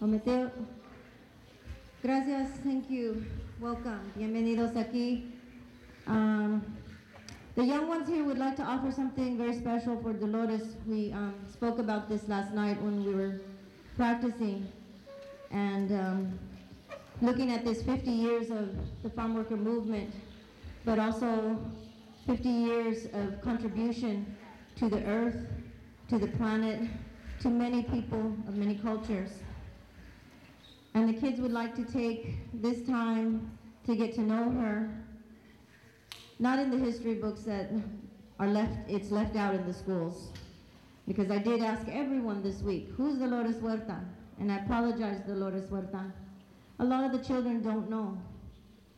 Mateo. Gracias, thank you, welcome, bienvenidos aquí. The young ones here would like to offer something very special for Dolores. We spoke about this last night when we were practicing and looking at this 50 years of the farm worker movement, but also 50 years of contribution to the earth, to the planet, to many people of many cultures. And the kids would like to take this time to get to know her, not in the history books that are it's left out in the schools. Because I did ask everyone this week, who's Dolores Huerta? And I apologize, Dolores Huerta. A lot of the children don't know.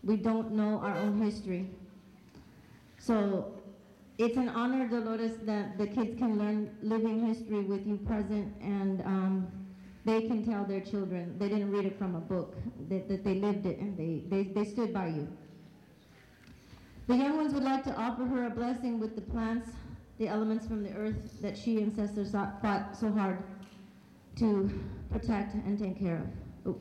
We don't know our own history. So it's an honor, Dolores, that the kids can learn living history with you present, and they can tell their children. They didn't read it from a book, that they lived it, and they stood by you. The young ones would like to offer her a blessing with the plants, the elements from the earth that she ancestors fought so hard to protect and take care of. Oh.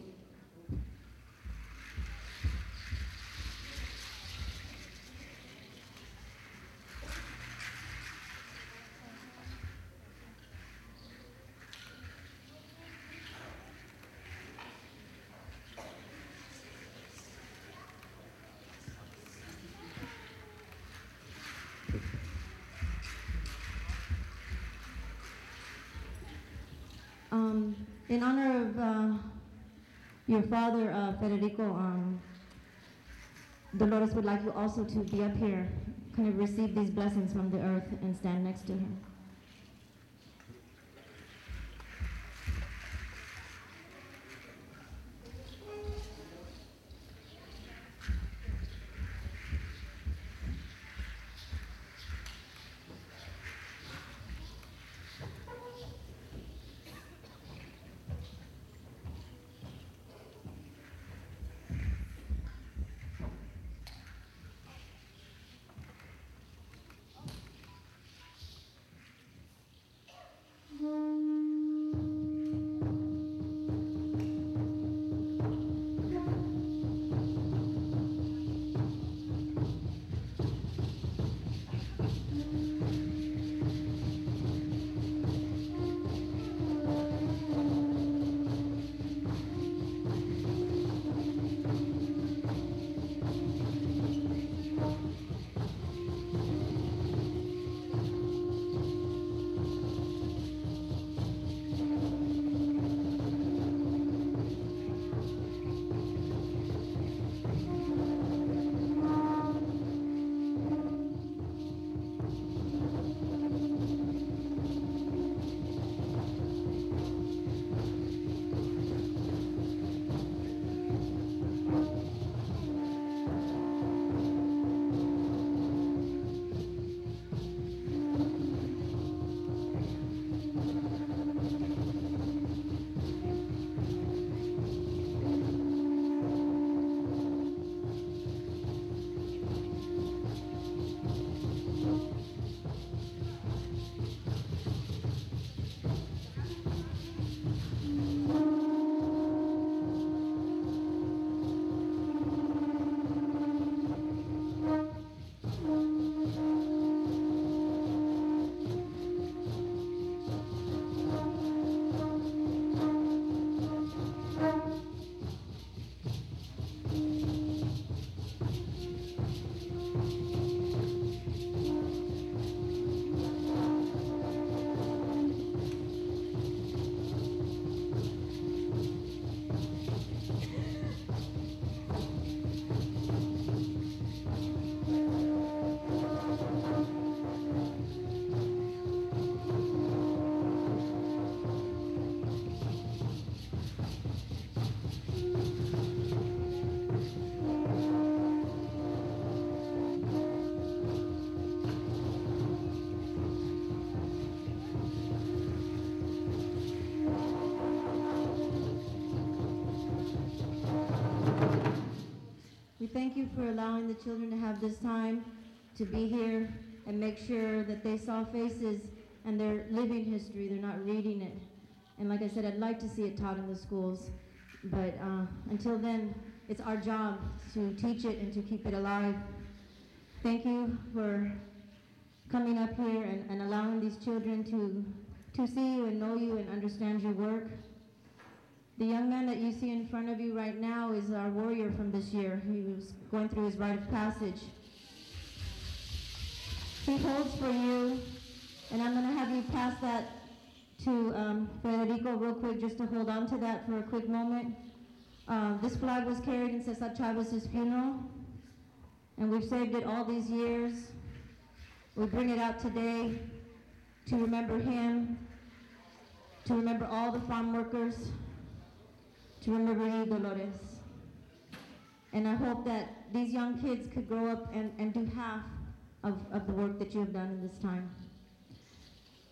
In honor of your father, Federico, Dolores would like you also to be up here, kind of receive these blessings from the earth and stand next to him. We thank you for allowing the children to have this time to be here and make sure that they saw faces and their living history. They're not reading it. And like I said, I'd like to see it taught in the schools. But until then, it's our job to teach it and to keep it alive. Thank you for coming up here and allowing these children to see you and know you and understand your work. The young man that you see in front of you right now is our warrior from this year. He was going through his rite of passage. He holds for you, and I'm going to have you pass that to Federico real quick, just to hold on to that for a quick moment. This flag was carried in Cesar Chavez's funeral, and we've saved it all these years. We bring it out today to remember him, to remember all the farm workers, to remember you, Dolores. And I hope that these young kids could grow up and do half of the work that you have done in this time.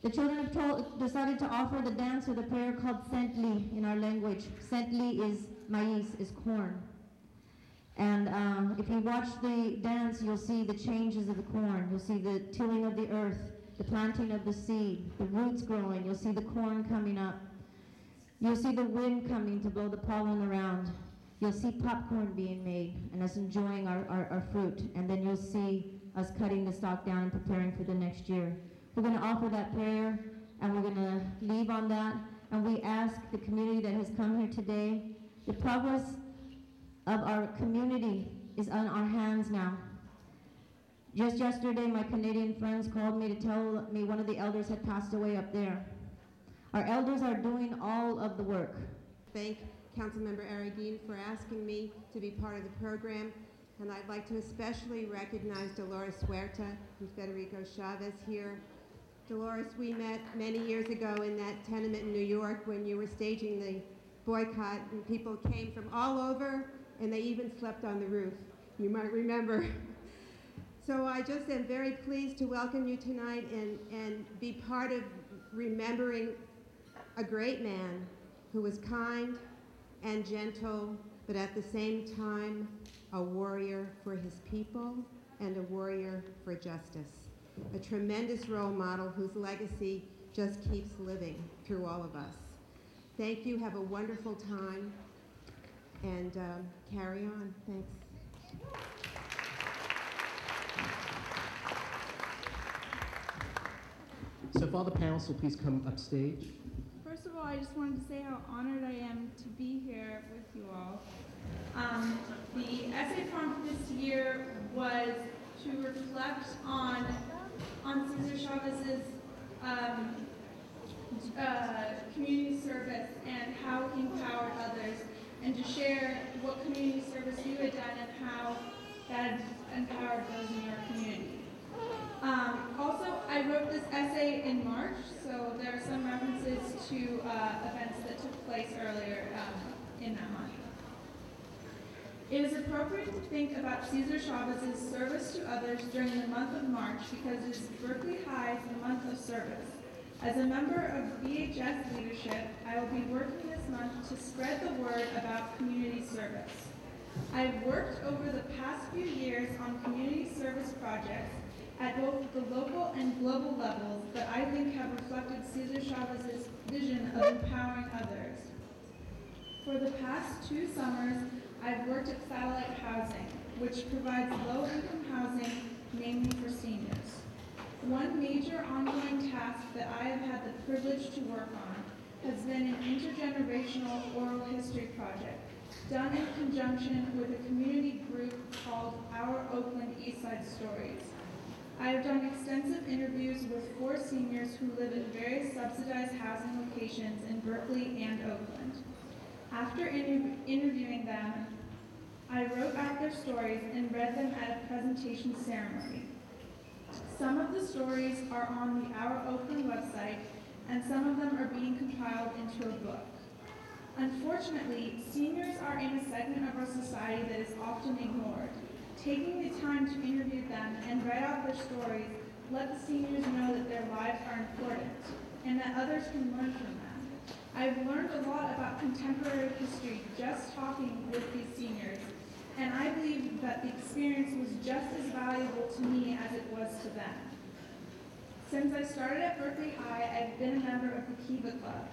The children have decided to offer the dance or the prayer called Sentli in our language. Sentli is maíz, is corn. And if you watch the dance, you'll see the changes of the corn. You'll see the tilling of the earth, the planting of the seed, the roots growing. You'll see the corn coming up. You'll see the wind coming to blow the pollen around. You'll see popcorn being made and us enjoying our fruit. And then you'll see us cutting the stalk down and preparing for the next year. We're going to offer that prayer, and we're going to leave on that. And we ask the community that has come here today, the progress of our community is on our hands now. Just yesterday, my Canadian friends called me to tell me one of the elders had passed away up there. Our elders are doing all of the work. Thank Councilmember Araguin for asking me to be part of the program. And I'd like to especially recognize Dolores Huerta and Federico Chavez here. Dolores, we met many years ago in that tenement in New York when you were staging the boycott, and people came from all over, and they even slept on the roof. You might remember. So I just am very pleased to welcome you tonight and be part of remembering a great man who was kind and gentle, but at the same time, a warrior for his people and a warrior for justice. A tremendous role model whose legacy just keeps living through all of us. Thank you, have a wonderful time, and carry on. Thanks. So if all the panelists will please come upstage. First of all, I just wanted to say how honored I am to be here with you all. The essay prompt this year was to reflect on Cesar Chavez's community service and how he empowered others, and to share what community service you had done and how that empowered those in your community. Also, I wrote this essay in March, so there are some references to events that took place earlier in that month. It is appropriate to think about Cesar Chavez's service to others during the month of March because it is Berkeley High's month of service. As a member of BHS leadership, I will be working this month to spread the word about community service. I've worked over the past few years on community service projects at both the local and global levels that I think have reflected Cesar Chavez's vision of empowering others. For the past 2 summers, I've worked at Satellite Housing, which provides low-income housing, mainly for seniors. One major ongoing task that I have had the privilege to work on has been an intergenerational oral history project, done in conjunction with a community group called Our Oakland Eastside Stories. I have done extensive interviews with 4 seniors who live in various subsidized housing locations in Berkeley and Oakland. After interviewing them, I wrote out their stories and read them at a presentation ceremony. Some of the stories are on the Our Oakland website, and some of them are being compiled into a book. Unfortunately, seniors are in a segment of our society that is often ignored. Taking the time to interview them and write out their stories let the seniors know that their lives are important and that others can learn from them. I've learned a lot about contemporary history just talking with these seniors, and I believe that the experience was just as valuable to me as it was to them. Since I started at Berkeley High, I've been a member of the Kiva Club.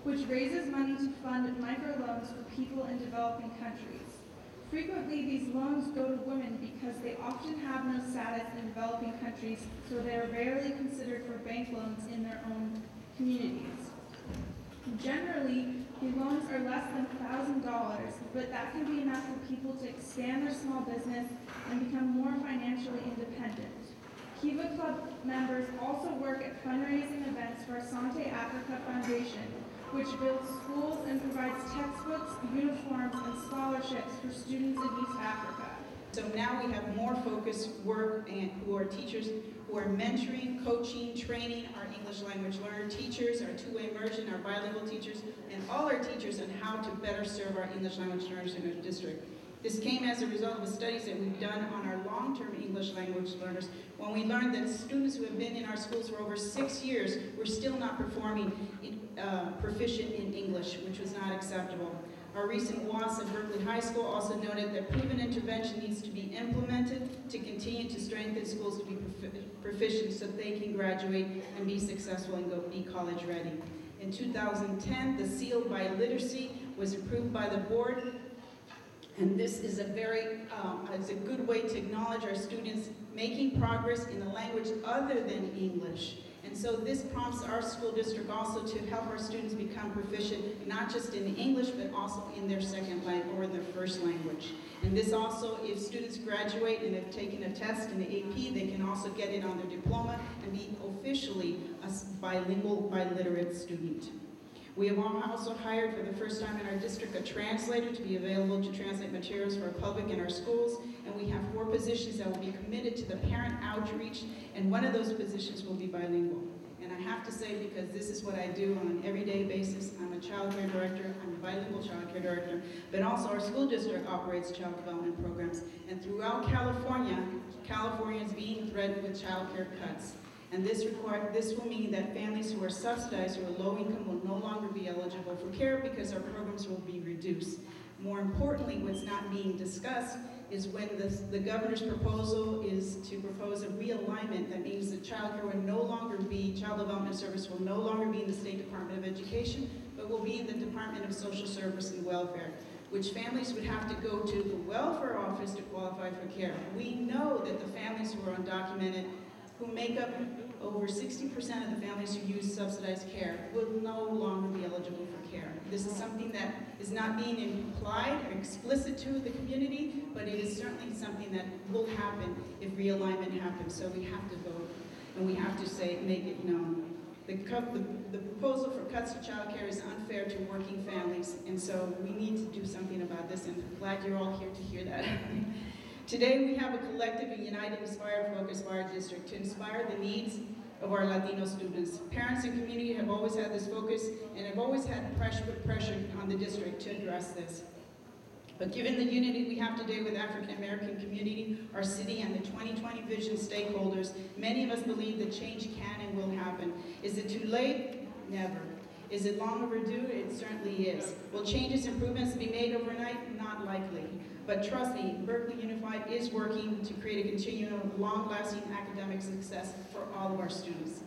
which raises money to fund microloans for people in developing countries. Frequently, these loans go to women because they often have no status in developing countries, so they are rarely considered for bank loans in their own communities. Generally, the loans are less than $1,000, but that can be enough for people to expand their small business and become more financially independent. Kiva Club members also work at fundraising events for Asante Africa Foundation, which builds schools and provides textbooks, uniforms, and scholarships for students in East Africa. So now we have more focused work and who are teachers who are mentoring, coaching, training our English language learner teachers, our two-way immersion, our bilingual teachers, and all our teachers on how to better serve our English language learners in our district. This came as a result of the studies that we've done on our long-term English language learners when we learned that students who have been in our schools for over 6 years were still not performing proficient in English, which was not acceptable. Our recent WAS at Berkeley High School also noted that proven intervention needs to be implemented to continue to strengthen schools to be proficient so they can graduate and be successful and be college ready. In 2010, the seal by literacy was approved by the board, and this is it's a good way to acknowledge our students making progress in a language other than English. And so this prompts our school district also to help our students become proficient, not just in English, but also in their second language or their first language. And this also, if students graduate and have taken a test in the AP, they can also get it on their diploma and be officially a bilingual, biliterate student. We have also hired for the first time in our district a translator to be available to translate materials for our public and our schools, and we have 4 positions that will be committed to the parent outreach, and one of those positions will be bilingual. And I have to say, because this is what I do on an everyday basis, I'm a child care director, I'm a bilingual child care director, but also our school district operates child development programs. And throughout California, California is being threatened with child care cuts. And this will mean that families who are subsidized or low income will no longer be eligible for care because our programs will be reduced. More importantly, what's not being discussed is when the governor's proposal is to propose a realignment. That means that child care will no longer be, child development service will no longer be in the State Department of Education, but will be in the Department of Social Service and Welfare, which families would have to go to the welfare office to qualify for care. We know that the families who are undocumented, who make up over 60% of the families who use subsidized care, will no longer be eligible for care. This is something that is not being implied or explicit to the community, but it is certainly something that will happen if realignment happens. So we have to vote, and we have to make it known. The proposal for cuts to child care is unfair to working families, and so we need to do something about this, and I'm glad you're all here to hear that. Today we have a collective and united Inspire focus for our district to inspire the needs of our Latino students. Parents and community have always had this focus and have always had pressure on the district to address this. But given the unity we have today with African American community, our city, and the 2020 vision stakeholders, many of us believe that change can and will happen. Is it too late? Never. Is it long overdue? It certainly is. Will changes, improvements be made overnight? Not likely. But trust me, Berkeley Unified is working to create a continuum of long-lasting academic success for all of our students.